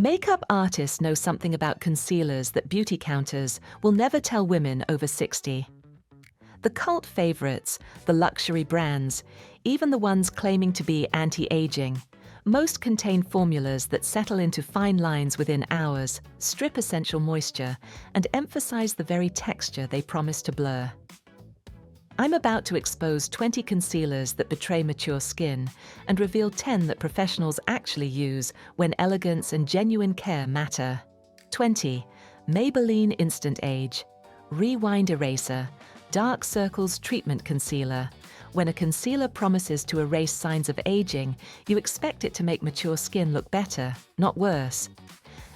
Makeup artists know something about concealers that beauty counters will never tell women over 60. The cult favorites, the luxury brands, even the ones claiming to be anti-aging, most contain formulas that settle into fine lines within hours, strip essential moisture, and emphasize the very texture they promise to blur. I'm about to expose 20 concealers that betray mature skin and reveal 10 that professionals actually use when elegance and genuine care matter. 20. Maybelline Instant Age Rewind Eraser Dark Circles Treatment Concealer. When a concealer promises to erase signs of aging, you expect it to make mature skin look better, not worse.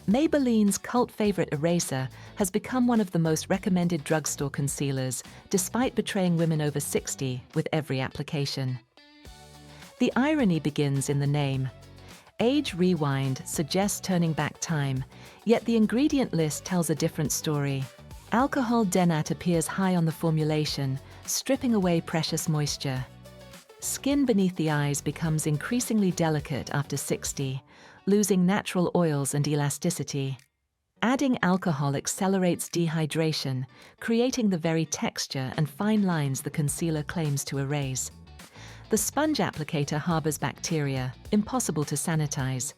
Maybelline's cult favorite eraser has become one of the most recommended drugstore concealers, despite betraying women over 60 with every application. The irony begins in the name. Age Rewind suggests turning back time, yet the ingredient list tells a different story. Alcohol denat appears high on the formulation, stripping away precious moisture. Skin beneath the eyes becomes increasingly delicate after 60, losing natural oils and elasticity. Adding alcohol accelerates dehydration, creating the very texture and fine lines the concealer claims to erase. The sponge applicator harbors bacteria, impossible to sanitize.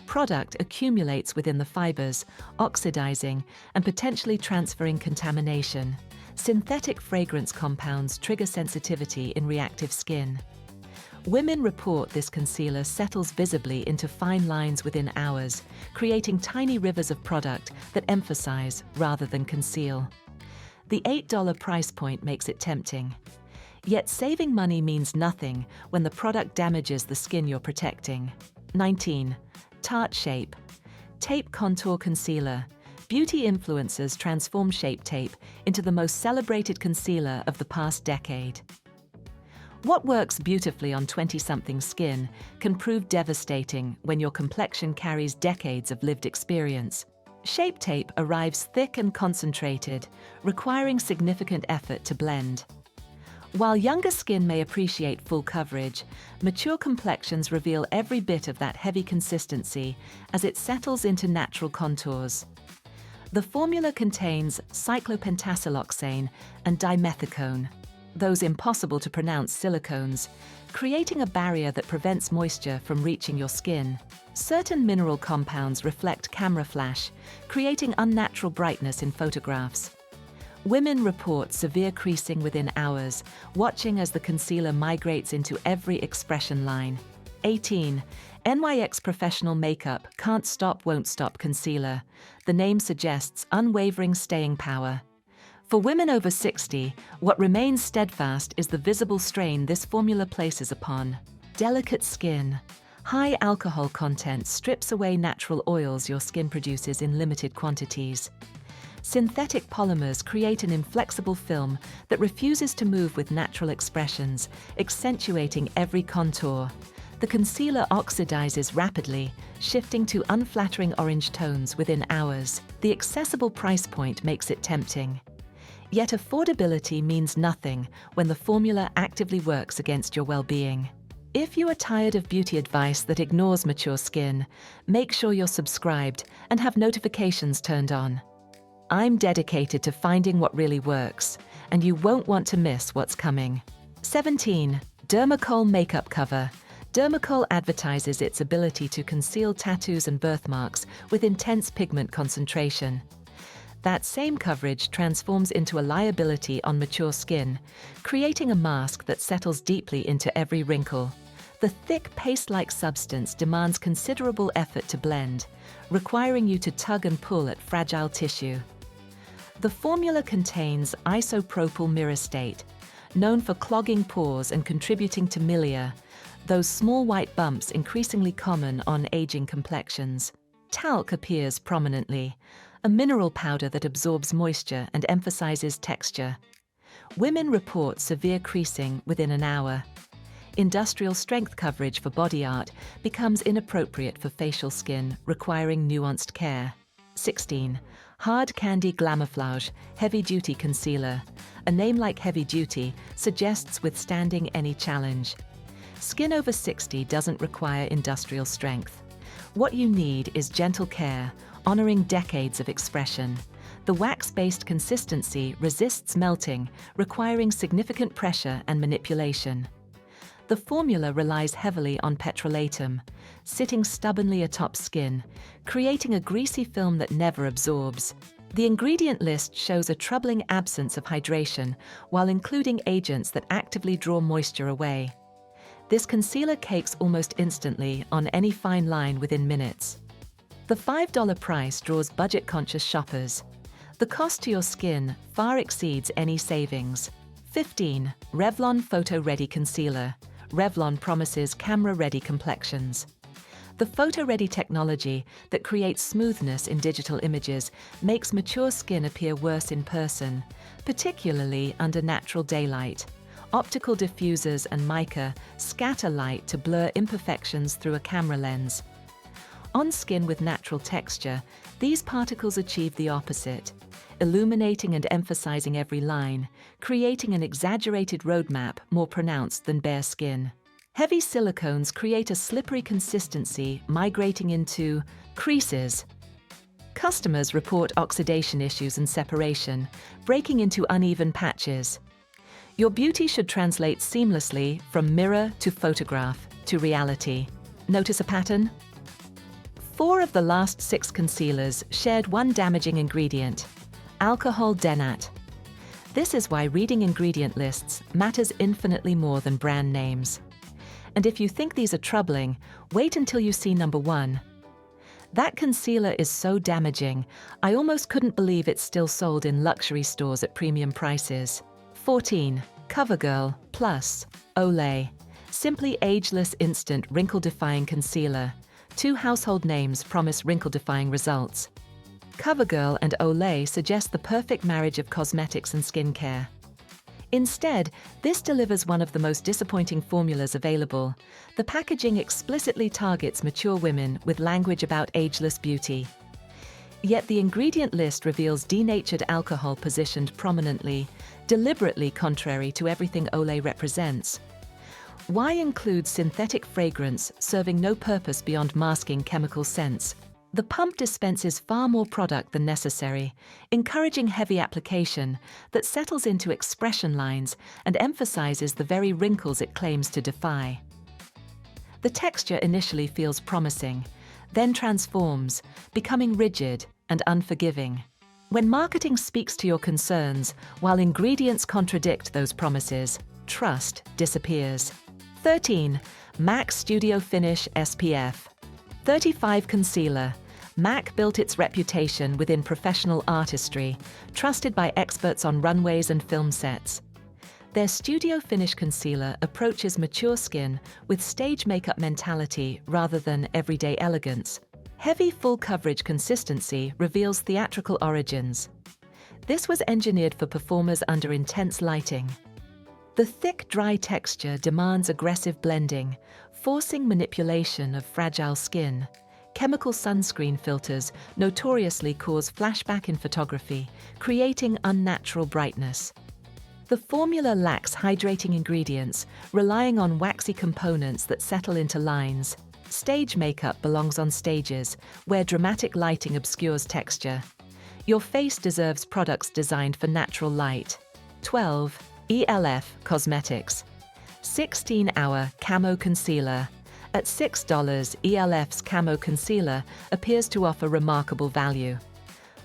Product accumulates within the fibers, oxidizing and potentially transferring contamination. Synthetic fragrance compounds trigger sensitivity in reactive skin. Women report this concealer settles visibly into fine lines within hours, creating tiny rivers of product that emphasize rather than conceal. The $8 price point makes it tempting. Yet saving money means nothing when the product damages the skin you're protecting. 19. Tarte Shape Tape Contour Concealer. Beauty influencers transform Shape Tape into the most celebrated concealer of the past decade. What works beautifully on 20-something skin can prove devastating when your complexion carries decades of lived experience. Shape Tape arrives thick and concentrated, requiring significant effort to blend. While younger skin may appreciate full coverage, mature complexions reveal every bit of that heavy consistency as it settles into natural contours. The formula contains cyclopentasiloxane and dimethicone, those impossible to pronounce silicones, creating a barrier that prevents moisture from reaching your skin. Certain mineral compounds reflect camera flash, creating unnatural brightness in photographs. Women report severe creasing within hours, watching as the concealer migrates into every expression line. 18. NYX Professional Makeup Can't Stop Won't Stop Concealer. The name suggests unwavering staying power. For women over 60, what remains steadfast is the visible strain this formula places upon delicate skin. High alcohol content strips away natural oils your skin produces in limited quantities. Synthetic polymers create an inflexible film that refuses to move with natural expressions, accentuating every contour. The concealer oxidizes rapidly, shifting to unflattering orange tones within hours. The accessible price point makes it tempting. Yet affordability means nothing when the formula actively works against your well-being. If you are tired of beauty advice that ignores mature skin, make sure you're subscribed and have notifications turned on. I'm dedicated to finding what really works, and you won't want to miss what's coming. 17. Dermacol Makeup Cover. Dermacol advertises its ability to conceal tattoos and birthmarks with intense pigment concentration. That same coverage transforms into a liability on mature skin, creating a mask that settles deeply into every wrinkle. The thick paste-like substance demands considerable effort to blend, requiring you to tug and pull at fragile tissue. The formula contains isopropyl myristate, known for clogging pores and contributing to milia, those small white bumps increasingly common on aging complexions. Talc appears prominently, a mineral powder that absorbs moisture and emphasizes texture. Women report severe creasing within an hour. Industrial strength coverage for body art becomes inappropriate for facial skin, requiring nuanced care. 16. Hard Candy Glamouflage Heavy Duty Concealer. A name like heavy duty suggests withstanding any challenge. Skin over 60 doesn't require industrial strength. What you need is gentle care, honoring decades of expression. The wax-based consistency resists melting, requiring significant pressure and manipulation. The formula relies heavily on petrolatum, sitting stubbornly atop skin, creating a greasy film that never absorbs. The ingredient list shows a troubling absence of hydration, while including agents that actively draw moisture away. This concealer cakes almost instantly on any fine line within minutes. The $5 price draws budget-conscious shoppers. The cost to your skin far exceeds any savings. 15. Revlon Photo Ready Concealer. Revlon promises camera-ready complexions. The Photo Ready technology that creates smoothness in digital images makes mature skin appear worse in person, particularly under natural daylight. Optical diffusers and mica scatter light to blur imperfections through a camera lens. On skin with natural texture, these particles achieve the opposite, illuminating and emphasizing every line, creating an exaggerated roadmap more pronounced than bare skin. Heavy silicones create a slippery consistency, migrating into creases. Customers report oxidation issues and separation, breaking into uneven patches. Your beauty should translate seamlessly from mirror to photograph to reality. Notice a pattern? 4 of the last 6 concealers shared one damaging ingredient: alcohol denat. This is why reading ingredient lists matters infinitely more than brand names. And if you think these are troubling, wait until you see number 1. That concealer is so damaging, I almost couldn't believe it's still sold in luxury stores at premium prices. 14. CoverGirl Plus Olay. Simply ageless instant wrinkle-defying concealer. 2 household names promise wrinkle-defying results. CoverGirl and Olay suggest the perfect marriage of cosmetics and skincare. Instead, this delivers one of the most disappointing formulas available. The packaging explicitly targets mature women with language about ageless beauty. Yet the ingredient list reveals denatured alcohol positioned prominently, deliberately contrary to everything Olay represents. Why include synthetic fragrance serving no purpose beyond masking chemical scents? The pump dispenses far more product than necessary, encouraging heavy application that settles into expression lines and emphasizes the very wrinkles it claims to defy. The texture initially feels promising, then transforms, becoming rigid and unforgiving. When marketing speaks to your concerns, while ingredients contradict those promises, trust disappears. 13. MAC Studio Finish SPF 35 Concealer. MAC built its reputation within professional artistry, trusted by experts on runways and film sets. Their Studio Finish concealer approaches mature skin with stage makeup mentality rather than everyday elegance. Heavy full coverage consistency reveals theatrical origins. This was engineered for performers under intense lighting. The thick, dry texture demands aggressive blending, forcing manipulation of fragile skin. Chemical sunscreen filters notoriously cause flashback in photography, creating unnatural brightness. The formula lacks hydrating ingredients, relying on waxy components that settle into lines. Stage makeup belongs on stages, where dramatic lighting obscures texture. Your face deserves products designed for natural light. 12. ELF Cosmetics 16-Hour Camo Concealer. At $6, ELF's Camo Concealer appears to offer remarkable value.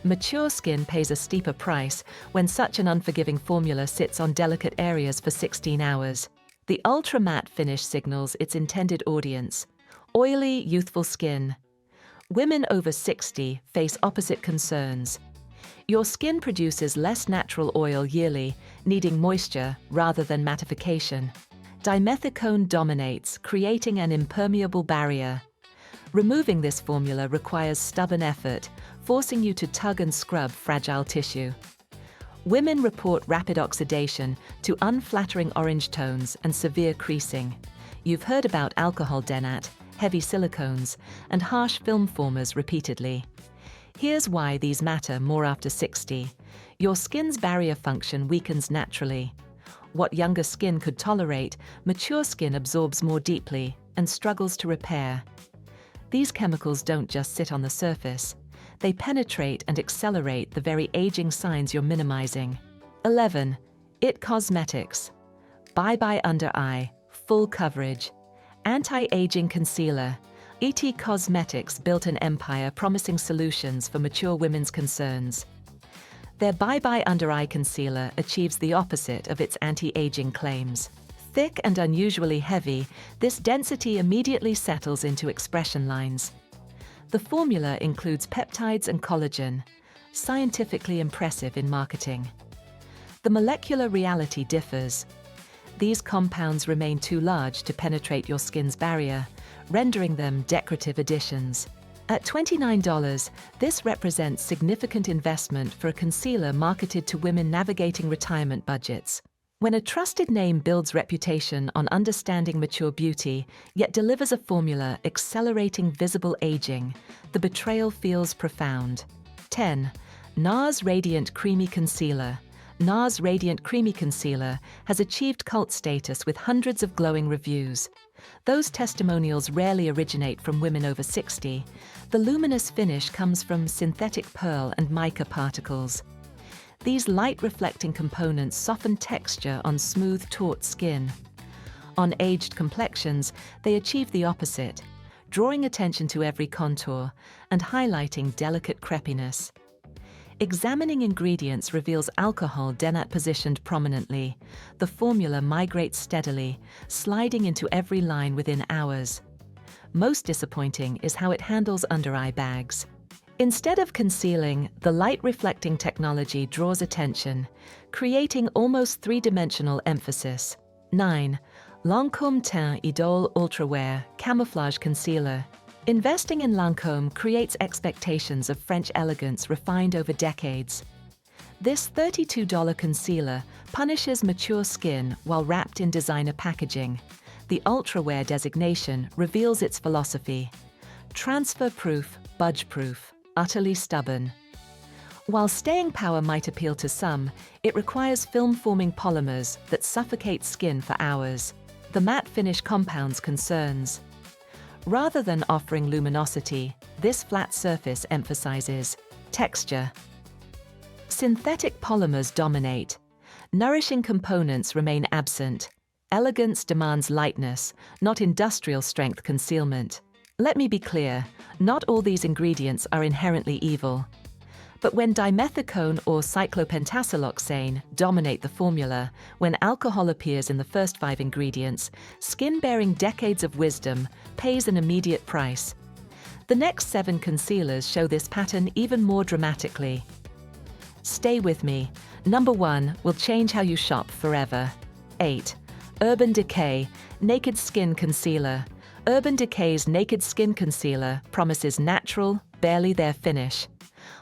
Mature skin pays a steeper price when such an unforgiving formula sits on delicate areas for 16 hours. The ultra-matte finish signals its intended audience: oily, youthful skin. Women over 60 face opposite concerns. Your skin produces less natural oil yearly, needing moisture rather than mattification. Dimethicone dominates, creating an impermeable barrier. Removing this formula requires stubborn effort, forcing you to tug and scrub fragile tissue. Women report rapid oxidation to unflattering orange tones and severe creasing. You've heard about alcohol denat, heavy silicones, and harsh film formers repeatedly. Here's why these matter more after 60. Your skin's barrier function weakens naturally. What younger skin could tolerate, mature skin absorbs more deeply and struggles to repair. These chemicals don't just sit on the surface. They penetrate and accelerate the very aging signs you're minimizing. 11. IT Cosmetics. Bye Bye Under Eye, full coverage. Anti-aging concealer. IT Cosmetics built an empire promising solutions for mature women's concerns. Their Bye Bye Under Eye concealer achieves the opposite of its anti-aging claims. Thick and unusually heavy, this density immediately settles into expression lines. The formula includes peptides and collagen, scientifically impressive in marketing. The molecular reality differs. These compounds remain too large to penetrate your skin's barrier, rendering them decorative additions. At $29, this represents significant investment for a concealer marketed to women navigating retirement budgets. When a trusted name builds reputation on understanding mature beauty, yet delivers a formula accelerating visible aging, the betrayal feels profound. 10. NARS Radiant Creamy Concealer. NARS Radiant Creamy Concealer has achieved cult status with hundreds of glowing reviews. Those testimonials rarely originate from women over 60. The luminous finish comes from synthetic pearl and mica particles. These light-reflecting components soften texture on smooth, taut skin. On aged complexions, they achieve the opposite, drawing attention to every contour and highlighting delicate crepiness. Examining ingredients reveals alcohol denat positioned prominently. The formula migrates steadily, sliding into every line within hours. Most disappointing is how it handles under-eye bags. Instead of concealing, the light-reflecting technology draws attention, creating almost three-dimensional emphasis. 9. Lancôme Teint Idole Ultra Wear Camouflage Concealer. Investing in Lancôme creates expectations of French elegance refined over decades. This $32 concealer punishes mature skin while wrapped in designer packaging. The Ultra Wear designation reveals its philosophy: transfer-proof, budge-proof, utterly stubborn. While staying power might appeal to some, it requires film-forming polymers that suffocate skin for hours. The matte finish compounds concerns. Rather than offering luminosity, this flat surface emphasizes texture. Synthetic polymers dominate. Nourishing components remain absent. Elegance demands lightness, not industrial-strength concealment. Let me be clear, not all these ingredients are inherently evil. But when dimethicone or cyclopentasiloxane dominate the formula, when alcohol appears in the first 5 ingredients, skin bearing decades of wisdom pays an immediate price. The next 7 concealers show this pattern even more dramatically. Stay with me. Number 1 will change how you shop forever. 8. Urban Decay Naked Skin Concealer. Urban Decay's Naked Skin Concealer promises natural, barely there finish.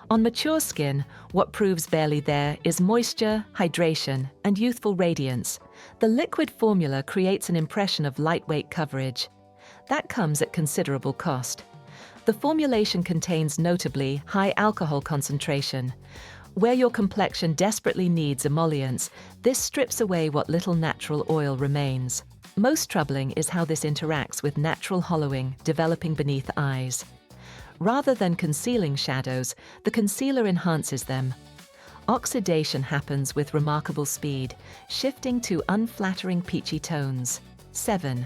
On mature skin, what proves barely there is moisture, hydration, and youthful radiance. The liquid formula creates an impression of lightweight coverage. That comes at considerable cost. The formulation contains notably high alcohol concentration. Where your complexion desperately needs emollients, this strips away what little natural oil remains. Most troubling is how this interacts with natural hollowing developing beneath eyes. Rather than concealing shadows, the concealer enhances them. Oxidation happens with remarkable speed, shifting to unflattering peachy tones. 7.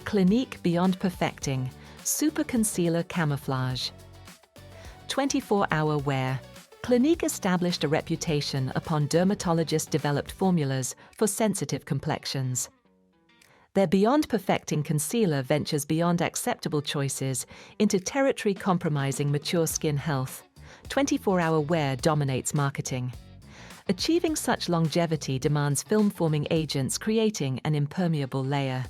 Clinique Beyond Perfecting Super Concealer Camouflage. 24-hour wear. Clinique established a reputation upon dermatologist-developed formulas for sensitive complexions. Their Beyond Perfecting concealer ventures beyond acceptable choices into territory-compromising mature skin health. 24-hour wear dominates marketing. Achieving such longevity demands film-forming agents creating an impermeable layer.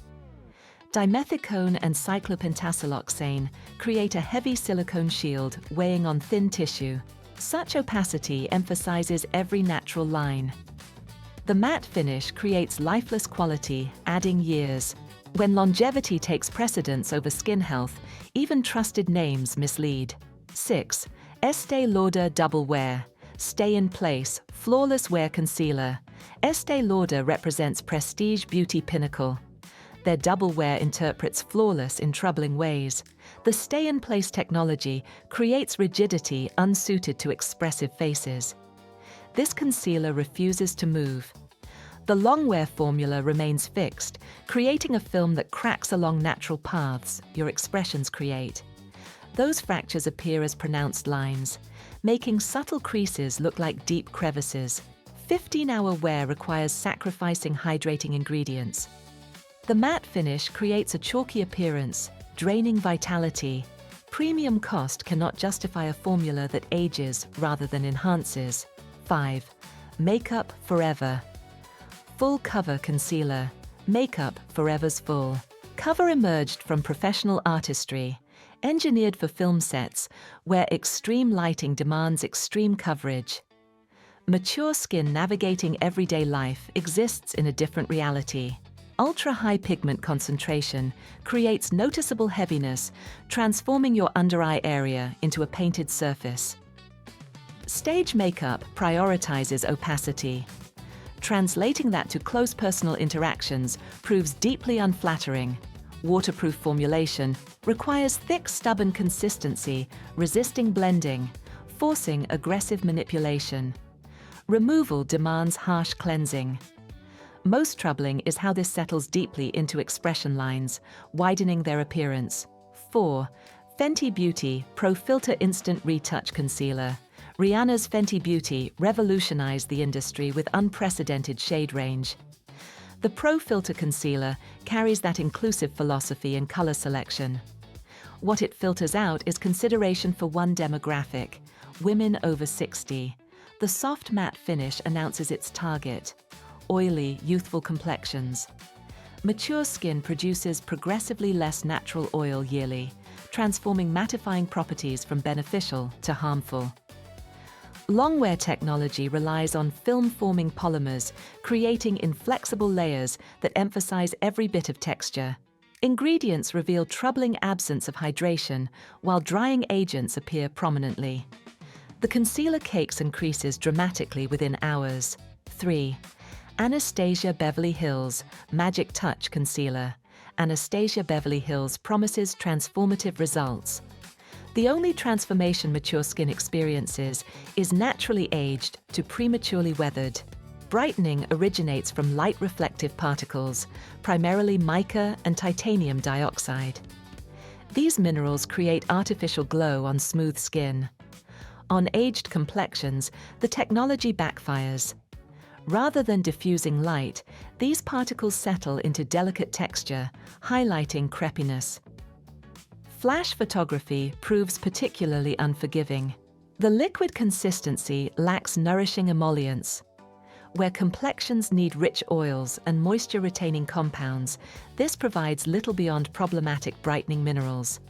Dimethicone and cyclopentasiloxane create a heavy silicone shield weighing on thin tissue. Such opacity emphasizes every natural line. The matte finish creates lifeless quality, adding years. When longevity takes precedence over skin health, even trusted names mislead. 6. Estée Lauder Double Wear Stay in Place Flawless Wear Concealer. Estée Lauder represents prestige beauty pinnacle. Their double wear interprets flawless in troubling ways. The stay-in-place technology creates rigidity unsuited to expressive faces. This concealer refuses to move. The long-wear formula remains fixed, creating a film that cracks along natural paths your expressions create. Those fractures appear as pronounced lines, making subtle creases look like deep crevices. 15-hour wear requires sacrificing hydrating ingredients. The matte finish creates a chalky appearance, draining vitality. Premium cost cannot justify a formula that ages rather than enhances. 5. Makeup Forever. Full Cover Concealer. Makeup Forever's Full Cover emerged from professional artistry, engineered for film sets where extreme lighting demands extreme coverage. Mature skin navigating everyday life exists in a different reality. Ultra-high pigment concentration creates noticeable heaviness, transforming your under-eye area into a painted surface. Stage makeup prioritizes opacity. Translating that to close personal interactions proves deeply unflattering. Waterproof formulation requires thick, stubborn consistency, resisting blending, forcing aggressive manipulation. Removal demands harsh cleansing. Most troubling is how this settles deeply into expression lines, widening their appearance. 4. Fenty Beauty Pro Filter Instant Retouch Concealer. Rihanna's Fenty Beauty revolutionized the industry with unprecedented shade range. The Pro Filter Concealer carries that inclusive philosophy in color selection. What it filters out is consideration for one demographic, women over 60. The soft matte finish announces its target: oily, youthful complexions. Mature skin produces progressively less natural oil yearly, transforming mattifying properties from beneficial to harmful. Longwear technology relies on film-forming polymers, creating inflexible layers that emphasize every bit of texture. Ingredients reveal troubling absence of hydration, while drying agents appear prominently. The concealer cakes and creases dramatically within hours. 3. Anastasia Beverly Hills Magic Touch Concealer. Anastasia Beverly Hills promises transformative results. The only transformation mature skin experiences is naturally aged to prematurely weathered. Brightening originates from light reflective particles, primarily mica and titanium dioxide. These minerals create artificial glow on smooth skin. On aged complexions, the technology backfires. Rather than diffusing light, these particles settle into delicate texture, highlighting crepiness. Flash photography proves particularly unforgiving. The liquid consistency lacks nourishing emollients. Where complexions need rich oils and moisture-retaining compounds, this provides little beyond problematic brightening minerals.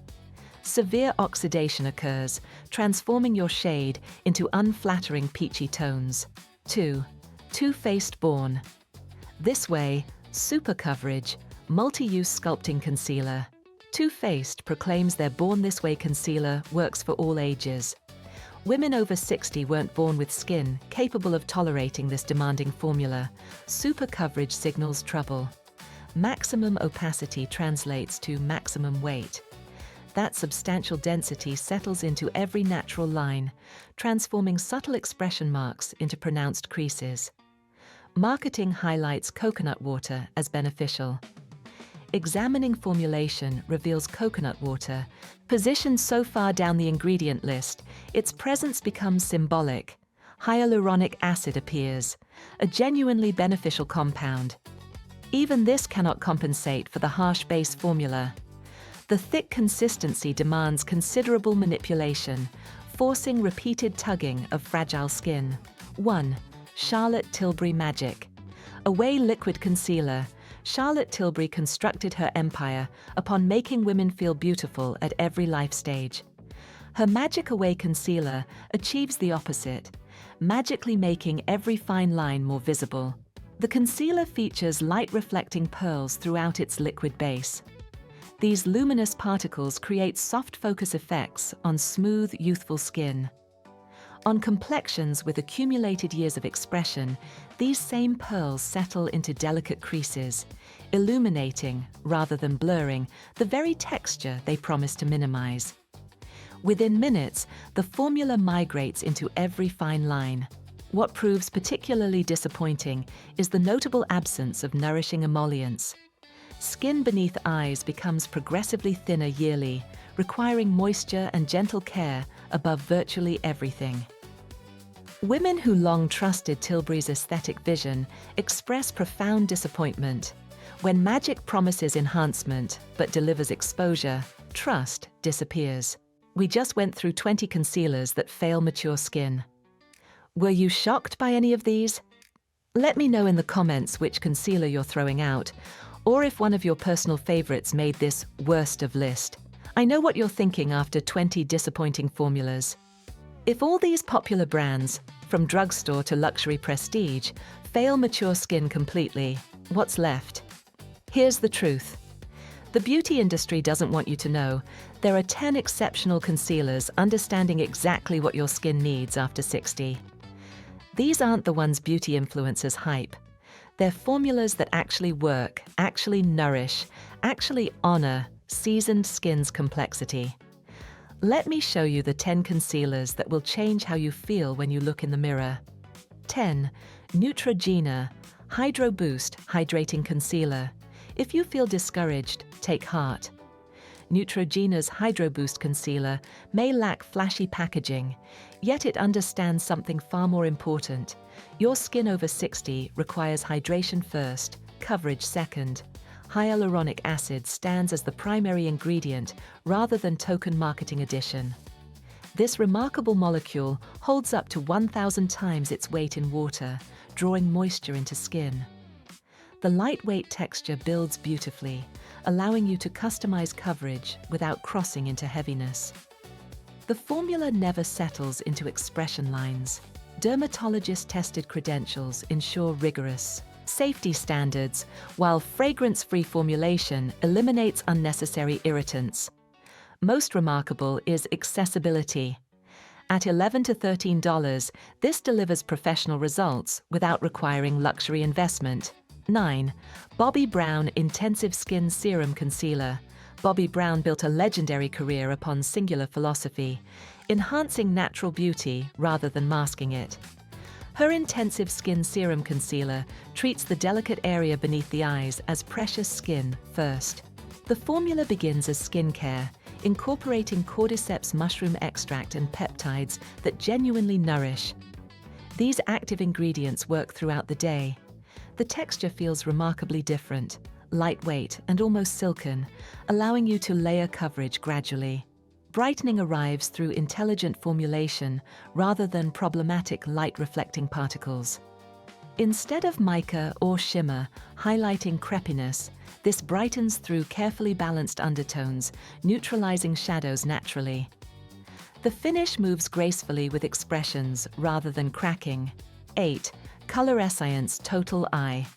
Severe oxidation occurs, transforming your shade into unflattering peachy tones. 2. Too Faced Born. This Way Super Coverage Multi-Use Sculpting Concealer. Too Faced proclaims their Born This Way concealer works for all ages. Women over 60 weren't born with skin capable of tolerating this demanding formula. Super coverage signals trouble. Maximum opacity translates to maximum weight. That substantial density settles into every natural line, transforming subtle expression marks into pronounced creases. Marketing highlights coconut water as beneficial. Examining formulation reveals coconut water. Positioned so far down the ingredient list, its presence becomes symbolic. Hyaluronic acid appears, a genuinely beneficial compound. Even this cannot compensate for the harsh base formula. The thick consistency demands considerable manipulation, forcing repeated tugging of fragile skin. 1. Charlotte Tilbury Magic. Away Liquid Concealer. Charlotte Tilbury constructed her empire upon making women feel beautiful at every life stage. Her Magic Away Concealer achieves the opposite, magically making every fine line more visible. The concealer features light-reflecting pearls throughout its liquid base. These luminous particles create soft focus effects on smooth, youthful skin. On complexions with accumulated years of expression, these same pearls settle into delicate creases, illuminating, rather than blurring, the very texture they promise to minimize. Within minutes, the formula migrates into every fine line. What proves particularly disappointing is the notable absence of nourishing emollients. Skin beneath eyes becomes progressively thinner yearly, requiring moisture and gentle care above virtually everything. Women who long trusted Tilbury's aesthetic vision express profound disappointment. When magic promises enhancement but delivers exposure, trust disappears. We just went through 20 concealers that fail mature skin. Were you shocked by any of these? Let me know in the comments which concealer you're throwing out, or if one of your personal favorites made this worst of list. I know what you're thinking after 20 disappointing formulas. If all these popular brands, from drugstore to luxury prestige, fail mature skin completely, what's left? Here's the truth. The beauty industry doesn't want you to know. There are 10 exceptional concealers understanding exactly what your skin needs after 60. These aren't the ones beauty influencers hype. They're formulas that actually work, actually nourish, actually honor seasoned skin's complexity. Let me show you the 10 concealers that will change how you feel when you look in the mirror. 10. Neutrogena Hydro Boost Hydrating Concealer. If you feel discouraged, take heart. Neutrogena's Hydro Boost Concealer may lack flashy packaging, yet it understands something far more important. Your skin over 60 requires hydration first, coverage second. Hyaluronic acid stands as the primary ingredient rather than token marketing addition. This remarkable molecule holds up to 1,000 times its weight in water, drawing moisture into skin. The lightweight texture builds beautifully, allowing you to customize coverage without crossing into heaviness. The formula never settles into expression lines. Dermatologist-tested credentials ensure rigorous safety standards, while fragrance-free formulation eliminates unnecessary irritants. Most remarkable is accessibility. At $11 to $13, this delivers professional results without requiring luxury investment. 9. Bobbi Brown Intensive Skin Serum Concealer. Bobbi Brown built a legendary career upon singular philosophy, enhancing natural beauty rather than masking it. Her Intensive Skin Serum Concealer treats the delicate area beneath the eyes as precious skin first. The formula begins as skincare, incorporating cordyceps mushroom extract and peptides that genuinely nourish. These active ingredients work throughout the day. The texture feels remarkably different, lightweight and almost silken, allowing you to layer coverage gradually. Brightening arrives through intelligent formulation rather than problematic light-reflecting particles. Instead of mica or shimmer highlighting crepiness, this brightens through carefully balanced undertones, neutralizing shadows naturally. The finish moves gracefully with expressions rather than cracking. 8. Colorescience Total Eye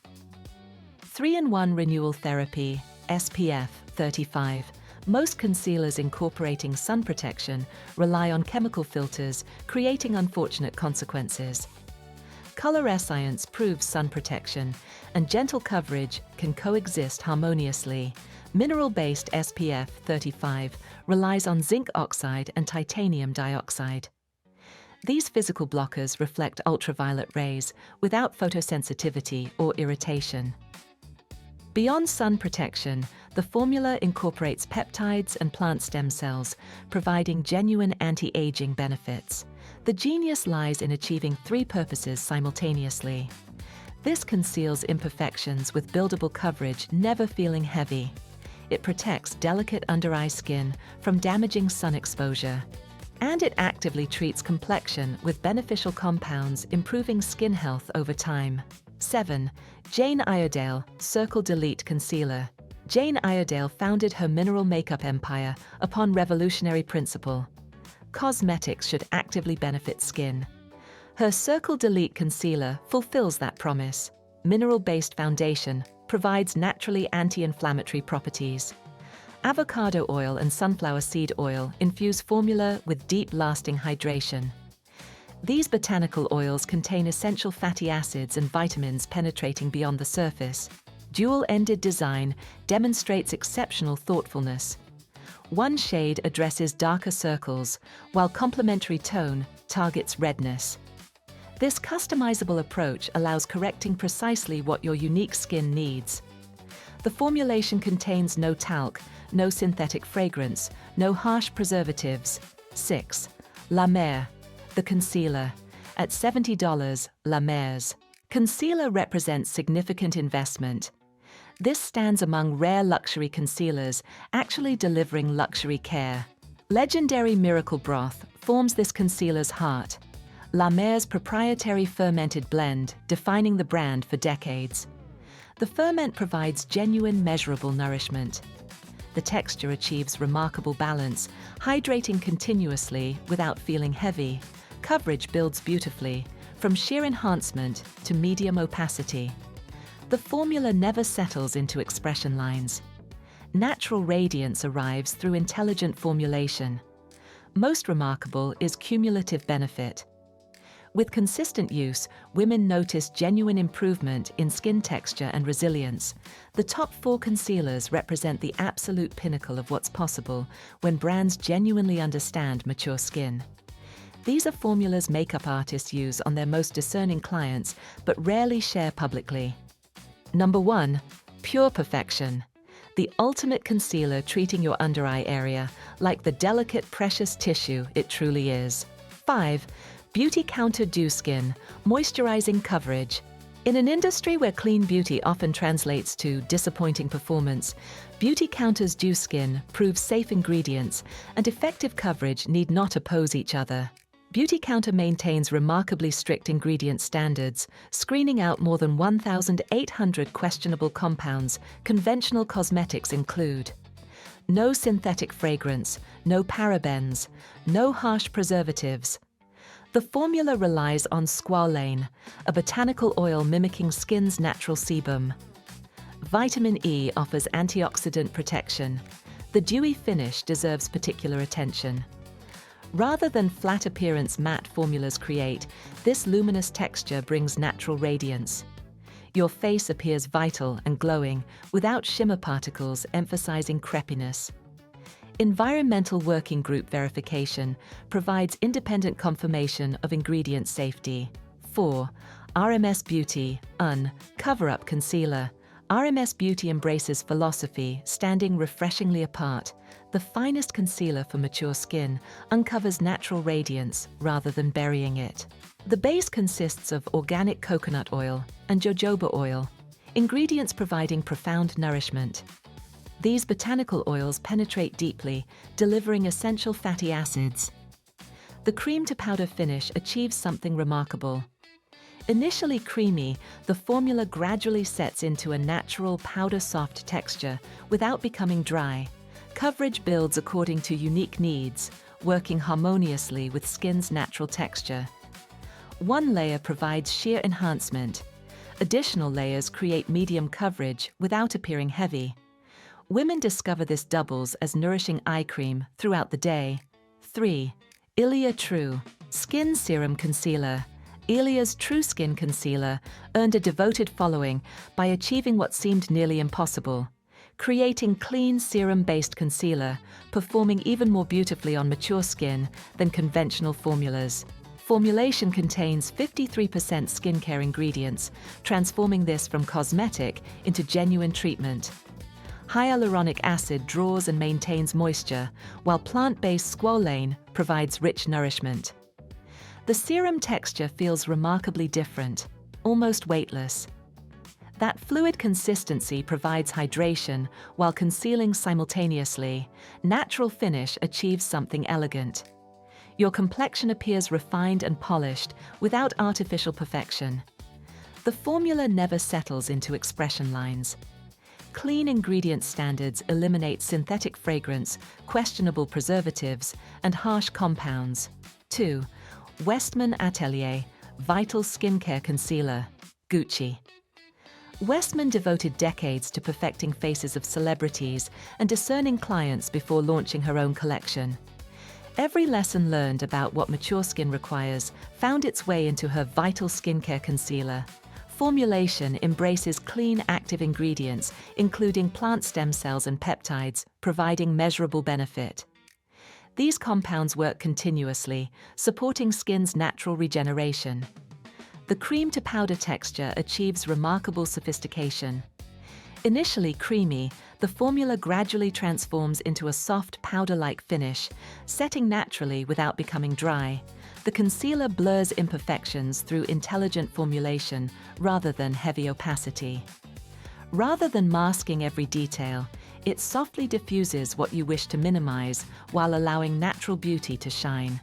3-in-1 Renewal Therapy SPF 35. Most concealers incorporating sun protection rely on chemical filters, creating unfortunate consequences. Colorescience proves sun protection, and gentle coverage can coexist harmoniously. Mineral-based SPF 35 relies on zinc oxide and titanium dioxide. These physical blockers reflect ultraviolet rays without photosensitivity or irritation. Beyond sun protection, the formula incorporates peptides and plant stem cells, providing genuine anti-aging benefits. The genius lies in achieving three purposes simultaneously. This conceals imperfections with buildable coverage, never feeling heavy. It protects delicate under-eye skin from damaging sun exposure. And it actively treats complexion with beneficial compounds, improving skin health over time. 7. Jane Iredale Circle Delete Concealer. Jane Iredale founded her mineral makeup empire upon revolutionary principle. Cosmetics should actively benefit skin. Her Circle Delete Concealer fulfills that promise. Mineral-based foundation provides naturally anti-inflammatory properties. Avocado oil and sunflower seed oil infuse formula with deep-lasting hydration. These botanical oils contain essential fatty acids and vitamins penetrating beyond the surface. Dual-ended design demonstrates exceptional thoughtfulness. One shade addresses darker circles, while complementary tone targets redness. This customizable approach allows correcting precisely what your unique skin needs. The formulation contains no talc, no synthetic fragrance, no harsh preservatives. 6. La Mer, the concealer. At $70, La Mer's concealer represents significant investment. This stands among rare luxury concealers, actually delivering luxury care. Legendary Miracle Broth forms this concealer's heart. La Mer's proprietary fermented blend, defining the brand for decades. The ferment provides genuine, measurable nourishment. The texture achieves remarkable balance, hydrating continuously without feeling heavy. Coverage builds beautifully, from sheer enhancement to medium opacity. The formula never settles into expression lines. Natural radiance arrives through intelligent formulation. Most remarkable is cumulative benefit. With consistent use, women notice genuine improvement in skin texture and resilience. The top 4 concealers represent the absolute pinnacle of what's possible when brands genuinely understand mature skin. These are formulas makeup artists use on their most discerning clients, but rarely share publicly. Number 1. Pure Perfection. The ultimate concealer treating your under-eye area like the delicate, precious tissue it truly is. 5. Beautycounter Dew Skin, moisturizing coverage. In an industry where clean beauty often translates to disappointing performance, Beautycounter's Dew Skin proves safe ingredients and effective coverage need not oppose each other. Beautycounter maintains remarkably strict ingredient standards, screening out more than 1,800 questionable compounds. Conventional cosmetics include no synthetic fragrance, no parabens, no harsh preservatives. The formula relies on squalane, a botanical oil mimicking skin's natural sebum. Vitamin E offers antioxidant protection. The dewy finish deserves particular attention. Rather than flat appearance matte formulas create, this luminous texture brings natural radiance. Your face appears vital and glowing, without shimmer particles emphasizing crepiness. Environmental Working Group verification provides independent confirmation of ingredient safety. 4. RMS Beauty Cover-Up Concealer. RMS Beauty embraces philosophy, standing refreshingly apart. The finest concealer for mature skin uncovers natural radiance rather than burying it. The base consists of organic coconut oil and jojoba oil, ingredients providing profound nourishment. These botanical oils penetrate deeply, delivering essential fatty acids. The cream-to-powder finish achieves something remarkable. Initially creamy, the formula gradually sets into a natural powder-soft texture without becoming dry. Coverage builds according to unique needs, working harmoniously with skin's natural texture. One layer provides sheer enhancement. Additional layers create medium coverage without appearing heavy. Women discover this doubles as nourishing eye cream throughout the day. 3. Ilia True Skin Serum Concealer. Ilia's True Skin Concealer earned a devoted following by achieving what seemed nearly impossible, creating clean serum-based concealer, performing even more beautifully on mature skin than conventional formulas. Formulation contains 53% skincare ingredients, transforming this from cosmetic into genuine treatment. Hyaluronic acid draws and maintains moisture, while plant-based squalane provides rich nourishment. The serum texture feels remarkably different, almost weightless. That fluid consistency provides hydration while concealing simultaneously. Natural finish achieves something elegant. Your complexion appears refined and polished without artificial perfection. The formula never settles into expression lines. Clean ingredient standards eliminate synthetic fragrance, questionable preservatives, and harsh compounds. 2. Westman Atelier Vital Skincare Concealer, Gucci. Westman devoted decades to perfecting faces of celebrities and discerning clients before launching her own collection. Every lesson learned about what mature skin requires found its way into her Vital Skincare Concealer. Formulation embraces clean, active ingredients, including plant stem cells and peptides, providing measurable benefit. These compounds work continuously, supporting skin's natural regeneration. The cream-to-powder texture achieves remarkable sophistication. Initially creamy, the formula gradually transforms into a soft, powder-like finish, setting naturally without becoming dry. The concealer blurs imperfections through intelligent formulation rather than heavy opacity. Rather than masking every detail, it softly diffuses what you wish to minimize while allowing natural beauty to shine.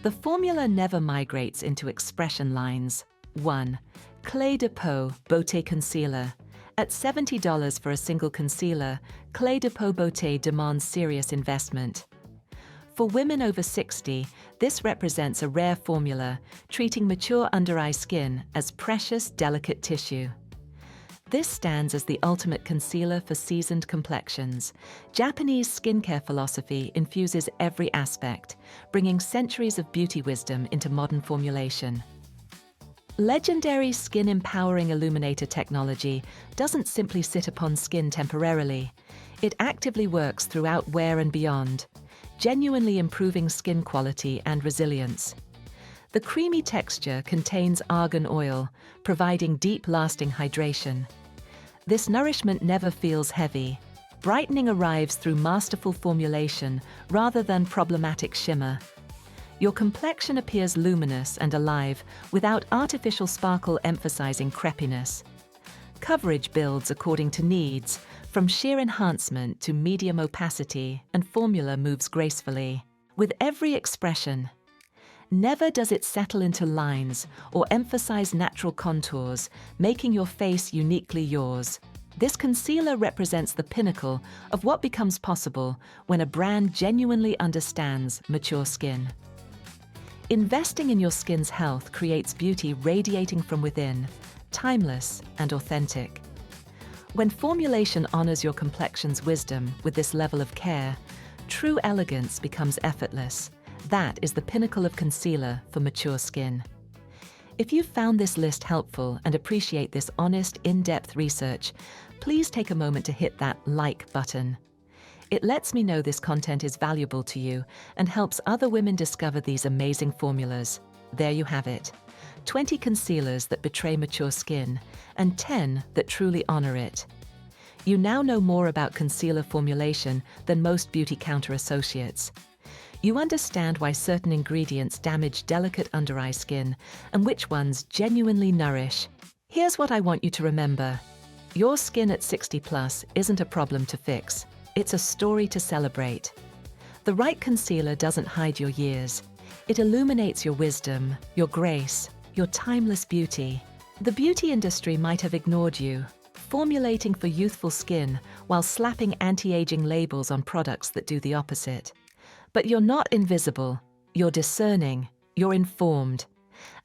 The formula never migrates into expression lines. 1. Clé de Peau Beauté Concealer. At $70 for a single concealer, Clé de Peau Beauté demands serious investment. For women over 60, this represents a rare formula, treating mature under-eye skin as precious, delicate tissue. This stands as the ultimate concealer for seasoned complexions. Japanese skincare philosophy infuses every aspect, bringing centuries of beauty wisdom into modern formulation. Legendary skin-empowering illuminator technology doesn't simply sit upon skin temporarily. It actively works throughout wear and beyond, genuinely improving skin quality and resilience. The creamy texture contains argan oil, providing deep, lasting hydration. This nourishment never feels heavy. Brightening arrives through masterful formulation rather than problematic shimmer. Your complexion appears luminous and alive without artificial sparkle emphasizing crepiness. Coverage builds according to needs, from sheer enhancement to medium opacity, and formula moves gracefully. With every expression, never does it settle into lines or emphasize natural contours, making your face uniquely yours. This concealer represents the pinnacle of what becomes possible when a brand genuinely understands mature skin. Investing in your skin's health creates beauty radiating from within, timeless and authentic. When formulation honors your complexion's wisdom with this level of care, true elegance becomes effortless. That is the pinnacle of concealer for mature skin. If you found this list helpful and appreciate this honest, in-depth research, please take a moment to hit that like button. It lets me know this content is valuable to you and helps other women discover these amazing formulas. There you have it. 20 concealers that betray mature skin and 10 that truly honor it. You now know more about concealer formulation than most beauty counter associates. You understand why certain ingredients damage delicate under-eye skin and which ones genuinely nourish. Here's what I want you to remember. Your skin at 60 plus isn't a problem to fix. It's a story to celebrate. The right concealer doesn't hide your years. It illuminates your wisdom, your grace, your timeless beauty. The beauty industry might have ignored you, formulating for youthful skin while slapping anti-aging labels on products that do the opposite. But you're not invisible. You're discerning. You're informed.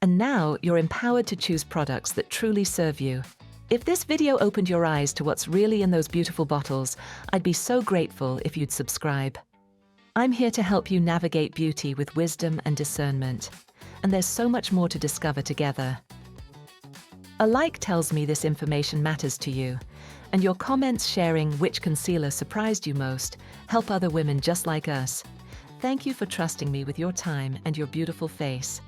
And now you're empowered to choose products that truly serve you. If this video opened your eyes to what's really in those beautiful bottles, I'd be so grateful if you'd subscribe. I'm here to help you navigate beauty with wisdom and discernment, and there's so much more to discover together. A like tells me this information matters to you, and your comments sharing which concealer surprised you most help other women just like us. Thank you for trusting me with your time and your beautiful face.